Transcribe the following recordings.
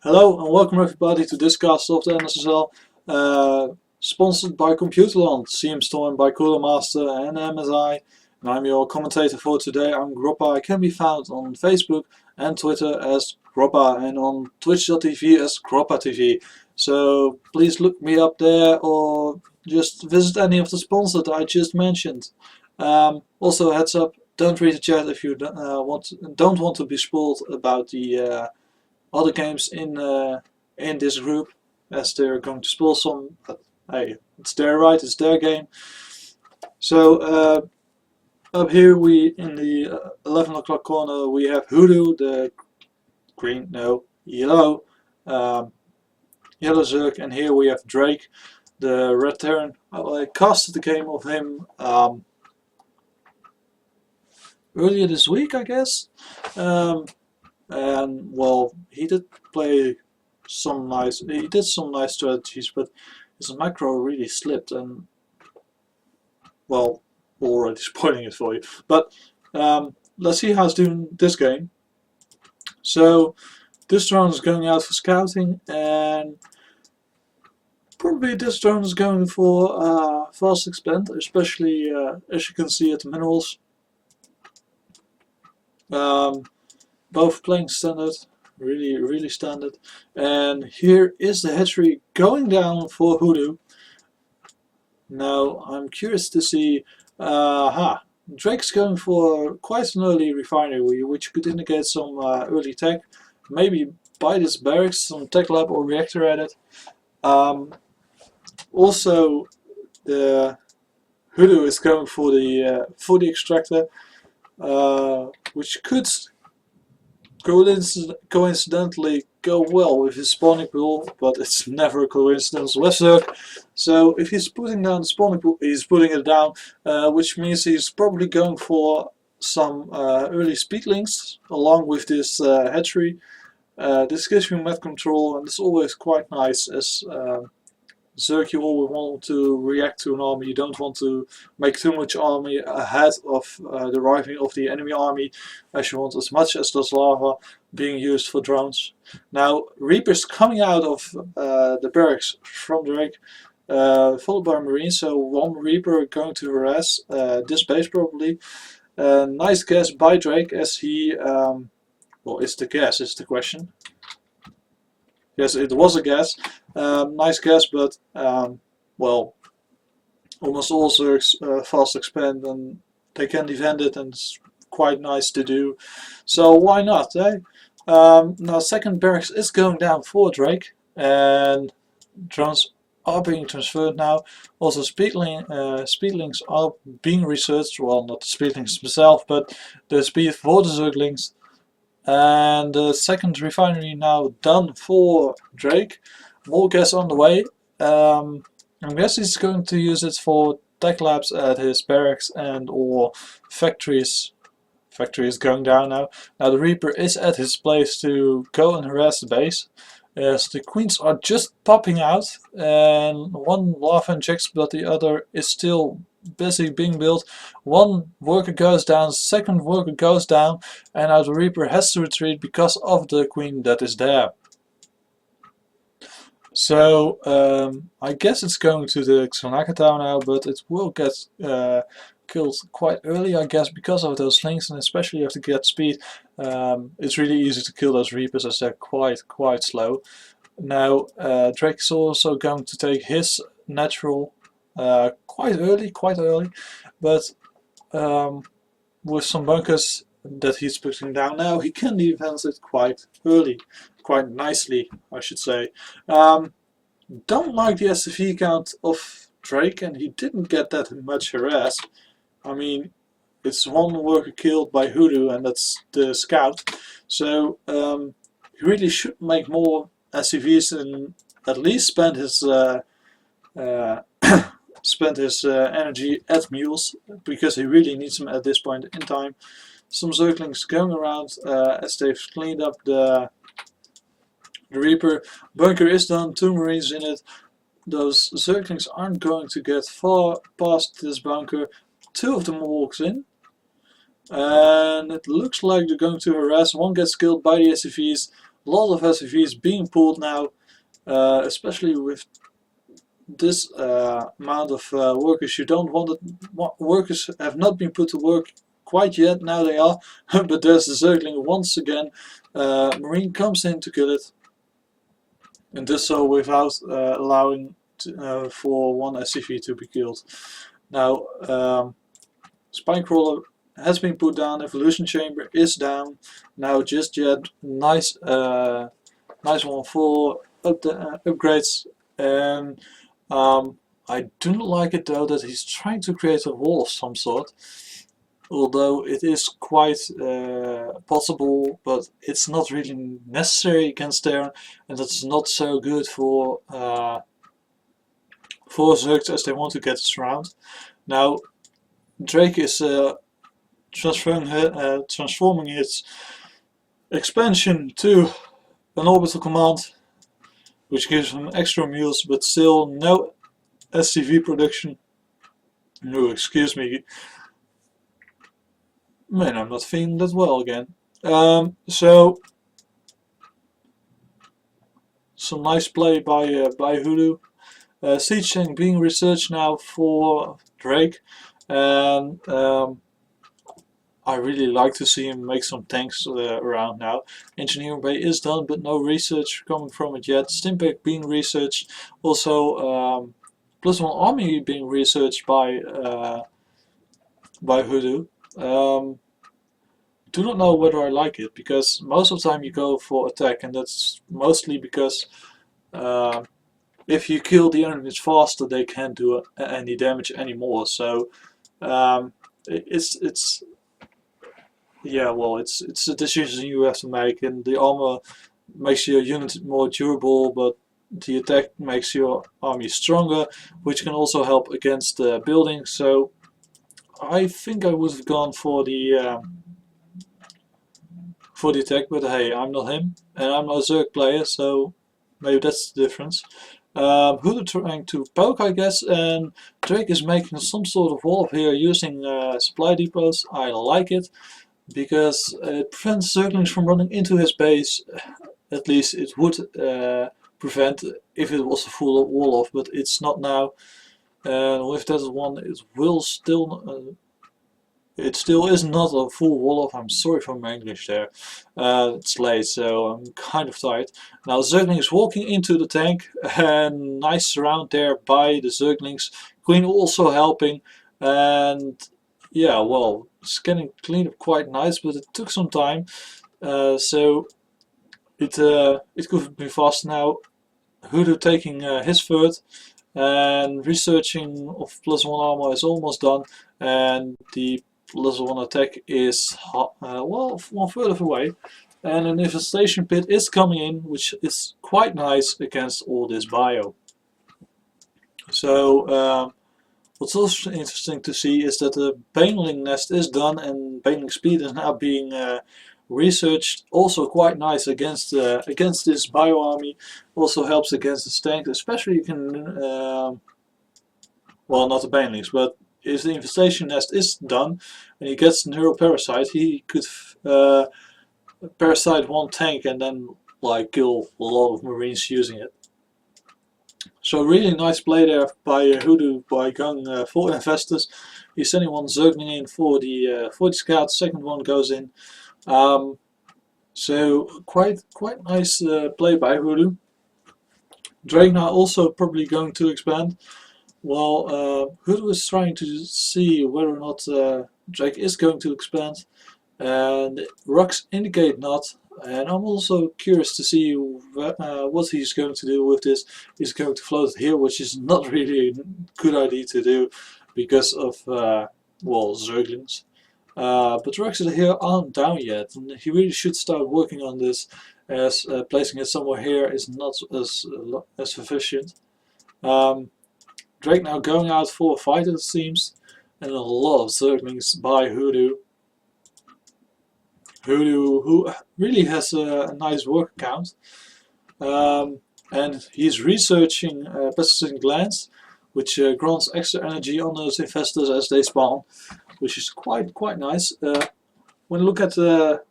Hello and welcome everybody to this cast of the NSSL, sponsored by Computerland, Storm by Cooler Master and MSI. And I'm your commentator for today. I'm Groppa. I can be found on Facebook and Twitter as Groppa and on Twitch.tv as Groppa TV. So please look me up there or just visit any of the sponsors that I just mentioned. Also, heads up, don't read the chat if you don't want to be spoiled about the other games in this group, as they're going to spoil some. But hey, it's their right, it's their game. So up here we in the 11 o'clock corner we have Hoodoo, the yellow Zerg, and here we have Drake, the red Terran. I casted the game of him earlier this week, I guess. And well, he did some nice strategies, but his macro really slipped, and well, already spoiling it for you. But let's see how he's doing this game. So this drone is going out for scouting, and probably this drone is going for fast expand, especially as you can see at the minerals. Both playing standard, really standard. And here is the hatchery going down for Hoodoo. Now I'm curious to see, Drake's going for quite an early refinery, which could indicate some early tech. Maybe buy this barracks, some tech lab or reactor at it. Also, the Hoodoo is going for the extractor, which could coincidentally go well with his spawning pool, but it's never a coincidence with Zerg. So if he's putting down the spawning pool, he's putting it down, which means he's probably going for some early speedlings along with this hatchery. This gives you map control, and it's always quite nice as Zerg. You always want to react to an army. You don't want to make too much army ahead of the arriving of the enemy army, as you want as much as does lava being used for drones. Now Reapers coming out of the barracks from Drake, followed by Marines. So one Reaper going to harass this base probably. Nice guess by Drake, as he well, is the question. Yes, it was a guess. Nice guess, but well, almost all Zergs fast expand and they can defend it, and it's quite nice to do. So why not, eh? Now second barracks is going down for Drake, and drones are being transferred now. Also speedlings are being researched. Well, not the speedlings themselves, but the speed for the Zerglings. And the second refinery now done for Drake. More gas on the way. I guess he's going to use it for tech labs at his barracks and or factories. Factory is going down now. Now the Reaper is at his place to go and harass the base. As the queens are just popping out, and one lava injects, but the other is still busy being built. One worker goes down, second worker goes down, and now the Reaper has to retreat because of the queen that is there. So I guess it's going to the Xanaka town now, but it will get killed quite early, I guess, because of those slings, and especially you have to get speed. It's really easy to kill those Reapers as they're quite slow. Now Drake's also going to take his natural quite early, but with some bunkers that he's putting down now, he can defend it quite early, quite nicely, I should say. Don't like the SCV count of Drake, and he didn't get that much harass. I mean, it's one worker killed by Hoodoo, and that's the scout. So he really should make more SCVs and at least spend his energy at mules, because he really needs them at this point in time. Some Zerglings going around as they've cleaned up the Reaper. Bunker is done, 2 Marines in it. Those Zerglings aren't going to get far past this bunker. 2 of them walks in, and it looks like they're going to harass. One gets killed by the SCVs. A lot of SCVs being pulled now, especially with this amount of workers. You don't want it. Workers have not been put to work quite yet. Now they are, but there's the Zergling once again. Marine comes in to kill it, and does so without allowing for one SCV to be killed. Now, Spinecrawler has been put down. Evolution Chamber is down. Now, just yet, nice, nice one for upgrades. And I do not like it though that he's trying to create a wall of some sort. Although it is quite possible, but it's not really necessary against Terran, and that's not so good for Zergs as they want to get us around. Now, Drake is transforming its expansion to an orbital command, which gives him extra mules, but still no SCV production. No, excuse me. Man, I'm not feeling that well again. So some nice play by Hoodoo. Siege tank being researched now for Drake, and I really like to see him make some tanks around now. Engineering bay is done, but no research coming from it yet. Stimpack being researched. Also, +1 army being researched by Hoodoo. Do not know whether I like it, because most of the time you go for attack, and that's mostly because if you kill the enemies faster, they can't do any damage anymore. So it's yeah, well, it's a decision you have to make, and the armor makes your unit more durable, but the attack makes your army stronger, which can also help against buildings. So I think I would have gone for the attack, but hey, I'm not him, and I'm not a Zerg player, so maybe that's the difference. Hoodoo trying to poke, I guess, and Drake is making some sort of wall here using supply depots. I like it, because it prevents Zerglings from running into his base. At least it would prevent if it was a full wall off, but it's not now. And with that one, it will still. It still is not a full wall off. I'm sorry for my English there. It's late, so I'm kind of tired. Now Zergling is walking into the tank, and nice surround there by the Zerglings. Queen also helping, and yeah, well, it's getting cleaned up quite nice, but it took some time. So it could be fast now. Hoodoo taking his third, and researching of +1 armor is almost done, and the +1 attack is well, 1/3 away, and an infestation pit is coming in, which is quite nice against all this bio. So what's also interesting to see is that the Baneling nest is done, and Baneling speed is now being researched. Also quite nice against this bio army. Also helps against the tank, especially you can well, not the Banelings, but if the infestation nest is done and he gets neuroparasite, he could parasite one tank and then like kill a lot of marines using it. So really nice play there by Hoodoo by going for investors. He's sending one Zergling in for the scout. Second one goes in. So quite nice play by Hoodoo. Drake now also probably going to expand. Well, Hoodoo is trying to see whether or not Drake is going to expand, and rocks indicate not. And I'm also curious to see what he's going to do with this. He's going to float it here, which is not really a good idea to do because of well, Zerglings. But rocks here aren't down yet, and he really should start working on this, as placing it somewhere here is not as sufficient. Drake now going out for a fight, it seems, and a lot of Zerglings by Hoodoo. Hoodoo, who really has a nice work account, and he's researching persistent glands, which grants extra energy on those infestors as they spawn, which is quite nice. When you look at the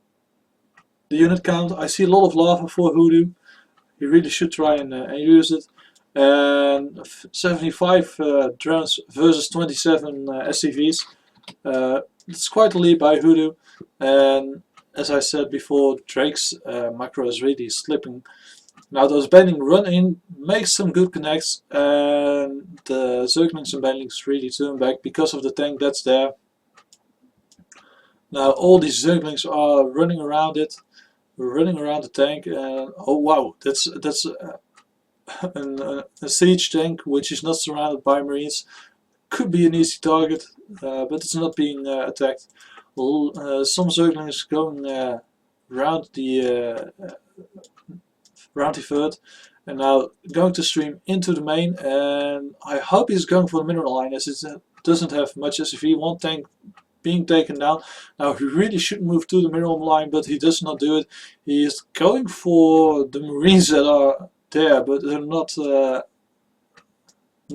the unit count. I see a lot of lava for Hoodoo. He really should try and use it. And 75 drones versus 27 SCVs. It's quite a lead by Hoodoo. And as I said before, Drake's macro is really slipping. Now those Bending run in, make some good connects, and the Zerglings and Bendings really turn back because of the tank that's there. Now all these Zerglings are running around it, running around the tank, and oh wow, that's a siege tank which is not surrounded by Marines. Could be an easy target, but it's not being attacked. Some Zerglings going round the third, and now going to stream into the main, and I hope he's going for the mineral line as it doesn't have much SCV. One tank being taken down. Now he really should move to the mineral line, but he does not do it. He is going for the Marines that are there, but they're not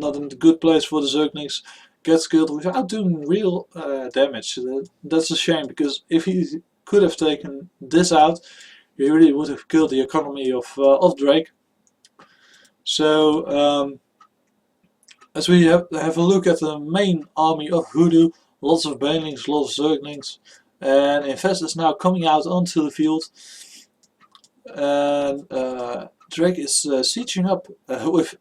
in a good place for the Zerglings. Gets killed without doing real damage. That's a shame, because if he could have taken this out, he really would have killed the economy of Drake. So as we have a look at the main army of Hoodoo, lots of Banelings, lots of Zerglings, and Infest is now coming out onto the field, and Drake is sieging up with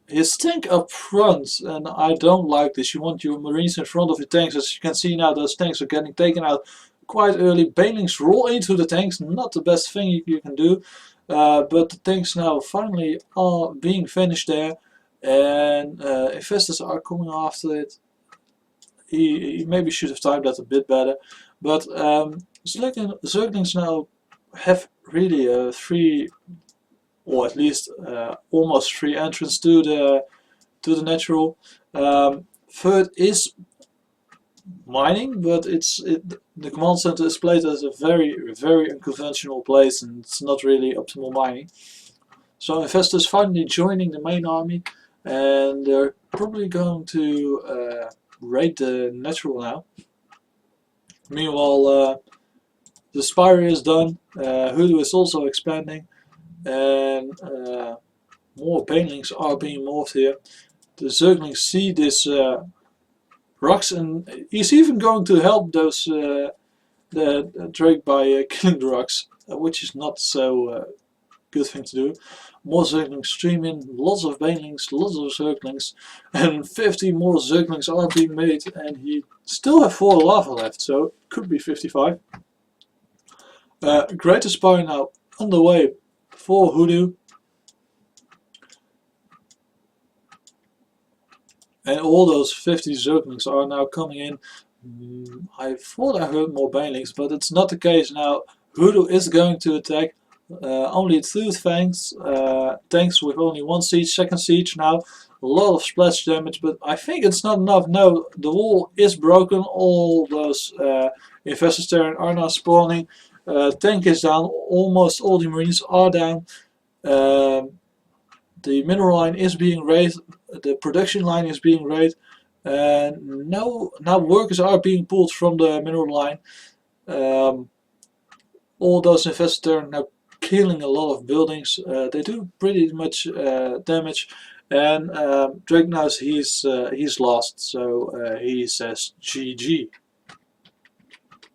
his tank up front, and I don't like this. You want your Marines in front of the tanks. As you can see now, those tanks are getting taken out quite early. Banelings roll into the tanks, not the best thing you can do, but the tanks now finally are being finished there, and Infestors are coming after it. He maybe should have timed that a bit better, but Zerglings now have really a free, or at least almost free entrance to the natural. Third is mining, but the command center is placed as a very unconventional place, and it's not really optimal mining. So Infestors finally joining the main army, and they're probably going to raid the natural now. Meanwhile, the Spire is done. Hoodoo is also expanding, and more Banelings are being morphed here. The Zerglings see this rocks, and he's even going to help those the Drake by killing the rocks, which is not so good thing to do. More Zerglings stream in, lots of Banelings, lots of Zerglings, and 50 more Zerglings are being made, and he still have 4 lava left, so it could be 55. Greater Spire now underway for Hoodoo, and all those 50 Zerglings are now coming in. I thought I heard more Banelings, but it's not the case now. Hoodoo is going to attack. Only 2 tanks with only 1 siege, second siege now. A lot of splash damage, but I think it's not enough. No, the wall is broken. All those Infestors there are now spawning. Tank is down. Almost all the Marines are down. The mineral line is being raised. The production line is being raised. And now workers are being pulled from the mineral line. All those Infestors there are now killing a lot of buildings. They do pretty much damage, and Drake knows he's lost, so he says GG.